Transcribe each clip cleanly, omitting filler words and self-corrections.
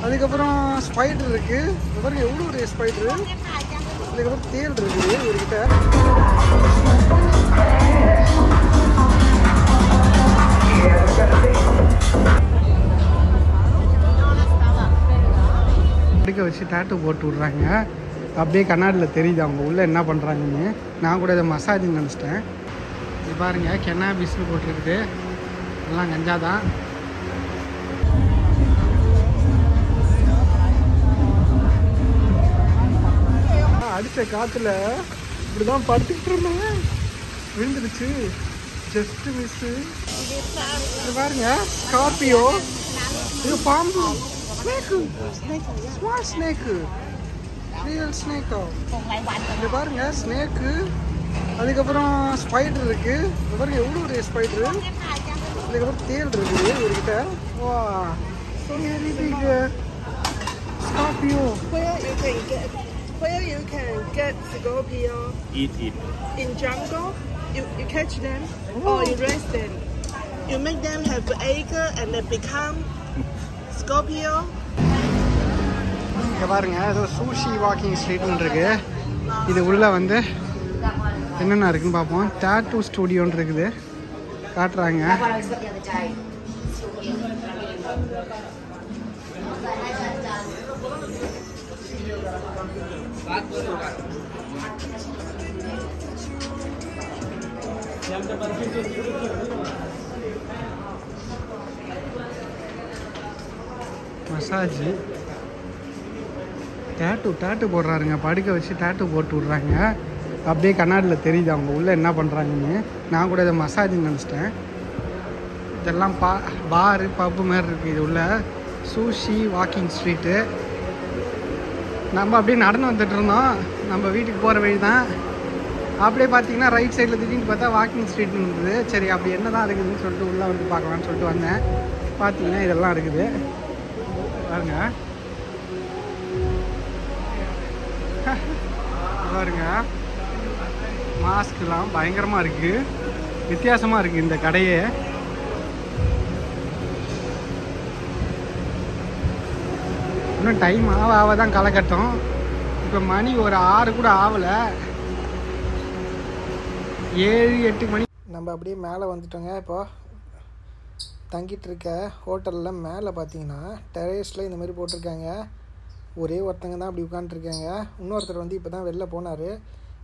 அதுக்கப்புறம் ஸ்பைடர் இருக்குது. அப்புறம் எவ்வளோ ஒரு ஸ்பைடரு. அதுக்கப்புறம் தேல் இருக்குது இவர்கிட்ட. படுக்க வச்சு டாட்டூ போட்டு விட்றாங்க. அப்படியே கண்ணாடியில் தெரியுது அவங்க உள்ளே என்ன பண்ணுறாங்கன்னு. நான் கூட இதை மசாஜ்னு நினச்சிட்டேன். இது பாருங்கள், கெனாபிஸ்னு போட்டிருக்குது. எல்லாம் கஞ்சா தான். அடித்த காற்றுல இப்படி தான் படுத்துக்கிட்டு இருந்தேன். விழுந்துருச்சு. Just miss. இது பாருங்க, ஸ்கார்பியோ. இது பாம்பு. ஸ்னேக்கு, ஸ்மால் ஸ்னேக்கு, ரியல் ஸ்னேக்கா. இது பாருங்க, ஸ்னேக்கு. அதுக்கப்புறம் ஸ்பைடர் இருக்கு. இது பாருங்க எவ்வளோ ஒரு ஸ்பைடரு. அதுக்கப்புறம் தேல் இருக்குது இவர்கிட்ட. வா, so very big scorpio. Where you can get scorpio. Eat it. In jungle, you catch them or you raise them. You make them have egg and they become scorpio. இங்கே பாருங்க, ஏதோ சூஷி வாக்கிங் ஸ்ட்ரீட்னு இருக்கு. இது உள்ளே வந்து என்னென்ன இருக்குன்னு பார்ப்போம். டாட்டூ ஸ்டூடியோன்னு இருக்குது, காட்டுறாங்க. மசாஜ், டாட்டூ போடுறாருங்க. படுக்க வச்சு டாட்டூ போட்டு விட்றாங்க. அப்படியே கண்ணாடியில் தெரியுது அவங்க உள்ளே என்ன பண்ணுறாங்கன்னு. நான் கூட இதை மசாஜ்னு நினச்சிட்டேன். இதெல்லாம் பாரு பப்பு மாதிரி இருக்குது. இது உள்ள சூஷி வாக்கிங் ஸ்ட்ரீட்டு. நம்ம அப்படியே நடந்து வந்துட்டு இருந்தோம். நம்ம வீட்டுக்கு போகிற வழி தான். அப்படியே பார்த்தீங்கன்னா ரைட் சைடில் திடீர்னு பார்த்தா வாக்கிங் ஸ்ட்ரீட்னு இருந்தது. சரி, அப்படி என்ன தான் இருக்குதுன்னு சொல்லிட்டு உள்ளே வந்து பார்க்கலான்னு சொல்லிட்டு வந்தேன். பார்த்தீங்கன்னா இதெல்லாம் இருக்குது பாருங்க. பாருங்க, மாஸ்க்லாம் பயங்கரமாக இருக்குது. வித்தியாசமாக இருக்குது இந்த கடையே. இன்னும் டைம் ஆக தான் காலகட்டம். இப்போ மணி ஒரு 6 கூட ஆகலை. 7-8 மணி. நம்ம அப்படியே மேலே வந்துட்டோங்க. இப்போ தங்கிட்டு இருக்க ஹோட்டலில் மேலே பார்த்தீங்கன்னா டெரேஸில் இந்த மாதிரி போட்டிருக்காங்க. ஒரே ஒருத்தங்க தான் அப்படி உட்காந்துருக்காங்க. இன்னொருத்தர் வந்து இப்போ தான் வெளில போனார்.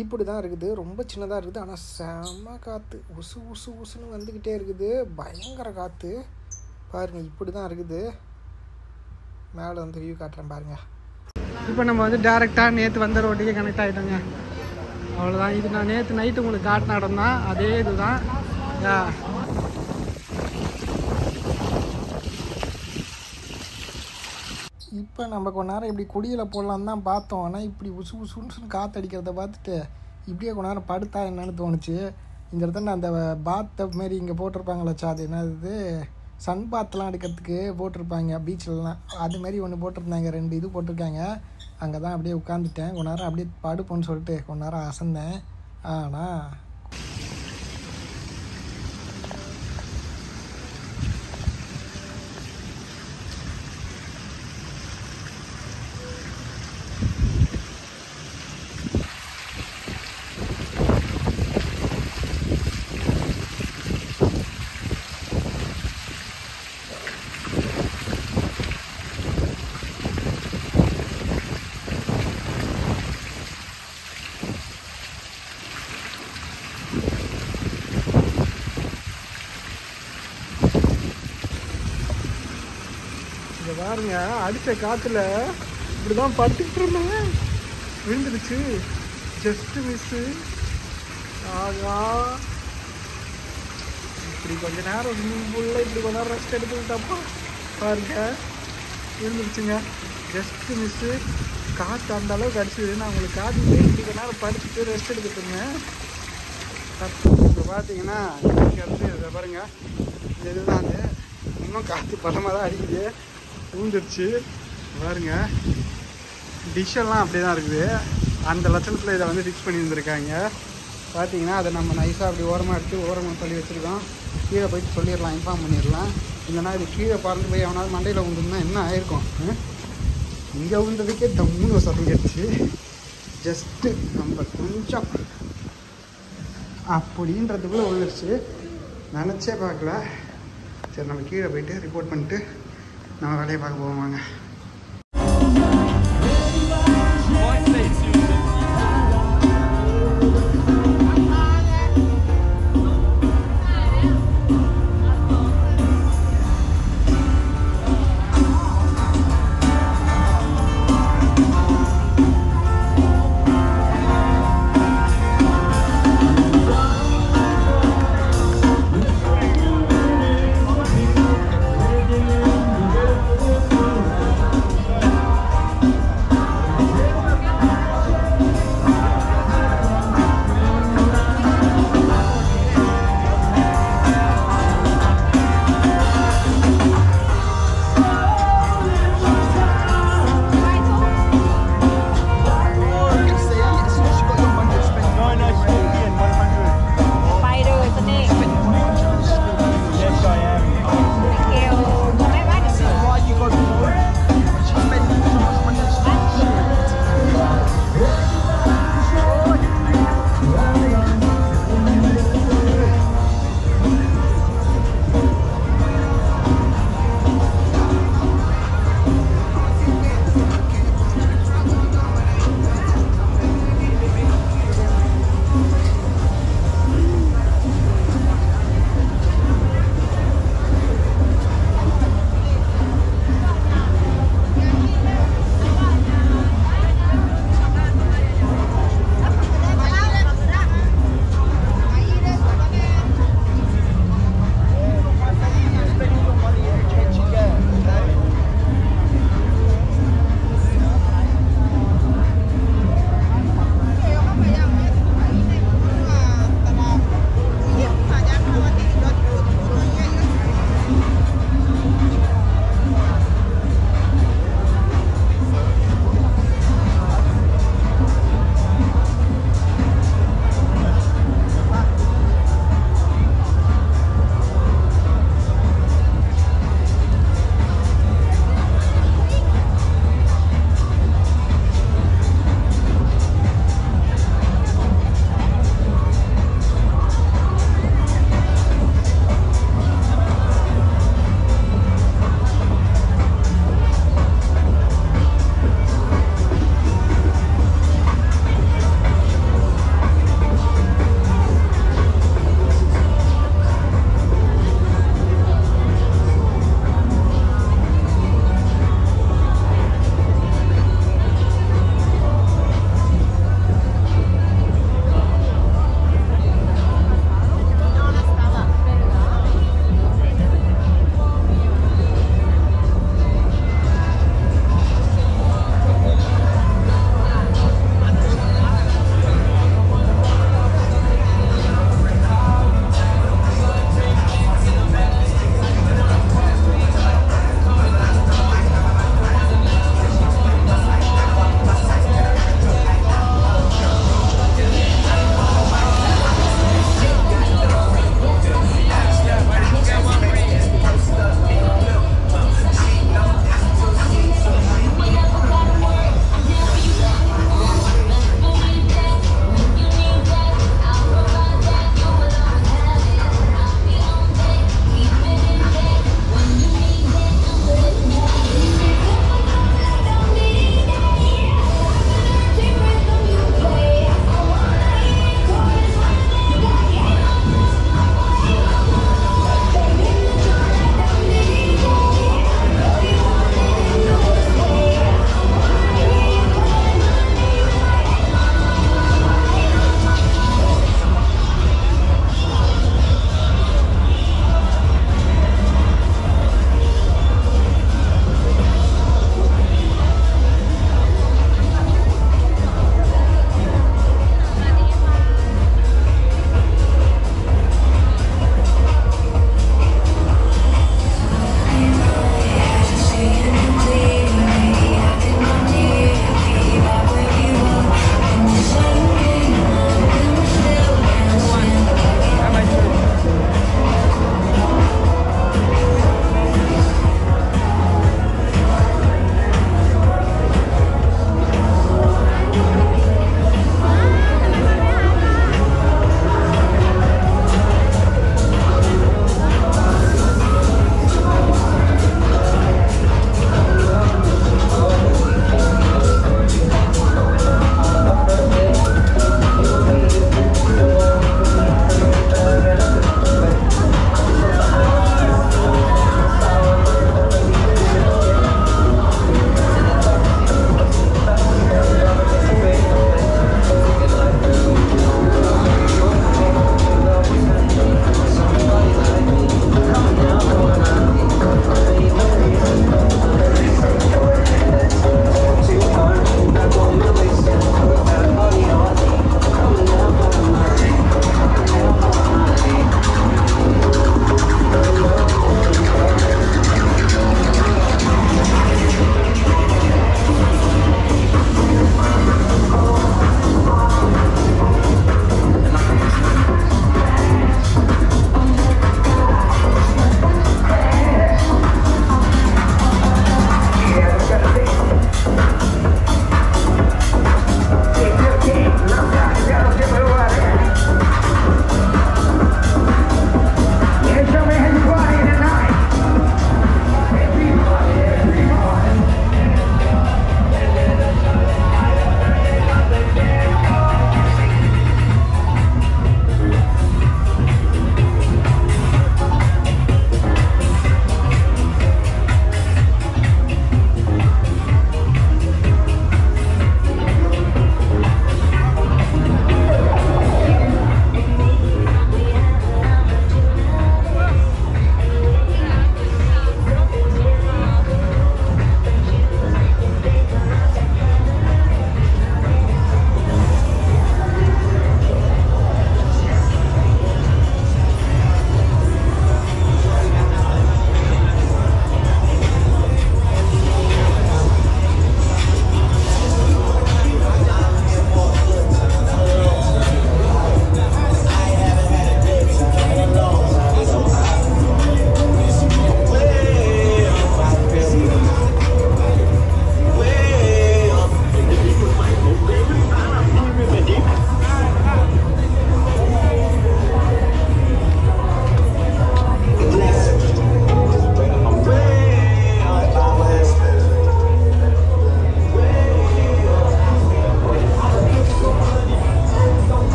இப்படி தான் இருக்குது. ரொம்ப சின்னதாக இருக்குது. ஆனால் செம்ம காற்று. உசு உசு உசுன்னு வந்துக்கிட்டே இருக்குது. பயங்கர காற்று பாருங்கள். இப்படி தான் இருக்குது. மேலே வந்து வியூ காட்டுறேன் பாருங்கள். இப்போ நம்ம வந்து டேரெக்டாக நேற்று வந்த ரோட்டுக்கே கனெக்ட் ஆகிட்டோங்க. அவ்வளோதான். இது நான் நேற்று நைட்டு உங்களுக்கு காட்டின இடம் தான். அதே இது தான். இப்போ நம்ம கொஞ்ச நேரம் இப்படி குடியில் போடலான்னு தான் பார்த்தோம். ஆனால் இப்படி உசு உசுன்னு காற்று அடிக்கிறத பார்த்துட்டு இப்படியே கொஞ்ச நேரம் படுத்தா என்னன்னு தோணுச்சு. இந்த இடத்துல அந்த பாத் டப் மாரி இங்கே போட்டிருப்பாங்களா, அது என்னது சன் பாத்லாம் எடுக்கிறதுக்கு போட்டிருப்பாங்க பீச்சிலலாம். அதுமாரி ஒன்று போட்டிருந்தாங்க. 2 இது போட்டிருக்காங்க. அங்கே தான் அப்படியே உட்காந்துட்டேன். கொஞ்ச நேரம் அப்படியே படுப்போன்னு சொல்லிட்டு கொஞ்ச நேரம் அசந்தேன். ஆனால் பாருங்க, அடித்த காற்றுல இப்படி தான் படுத்துக்கிட்டு இருந்தேன். விழுந்துருச்சு. Just miss. ஆகா, இப்படி கொஞ்ச நேரம் ஃபுல்லாக இப்படி கொஞ்ச நேரம் ரெஸ்ட் எடுத்துக்கிட்டப்பா பாருங்க, விழுந்துருச்சுங்க. Just miss. காற்று அந்த அளவுக்கு அடிச்சுது. நான் உங்களுக்கு காற்று இப்படி கொஞ்ச நேரம் படுத்துட்டு ரெஸ்ட் எடுத்துகிட்டு இருந்தேன். இப்போ பார்த்தீங்கன்னா இங்கே வந்து இதை பாருங்கள், இந்த இதுதான் அது. இன்னும் காற்று பலமாக தான் அடிக்குது. விழுந்துருச்சு பாருங்க. டிஷ்ஷெல்லாம் அப்படியே தான் இருக்குது. அந்த லட்சணத்தில் இதை வந்து ஃபிக்ஸ் பண்ணி இருந்திருக்காங்க. பார்த்தீங்கன்னா அதை நம்ம நைஸாக அப்படி ஓரமாக எடுத்து ஓரமாக சொல்லி வச்சுருக்கோம். கீழே போயிட்டு சொல்லிடலாம், இன்ஃபார்ம் பண்ணிடலாம். இல்லைனா இது கீழே பறந்து போய் அவனாவது மண்டையில் விழுந்துருந்தா என்ன ஆயிருக்கும். இங்கே விழுந்ததுக்கே டம்முன்னு ஒரு சத்தம் கேட்டுச்சு. ஜஸ்ட்டு நம்ம கொஞ்சம் அப்படின்றதுக்குள்ளே விழுந்துருச்சு. நினச்சே பார்க்கல. சரி நம்ம கீழே போயிட்டு ரிப்போர்ட் பண்ணிட்டு நம்ம வேலையை பார்க்க போவோம் வாங்க.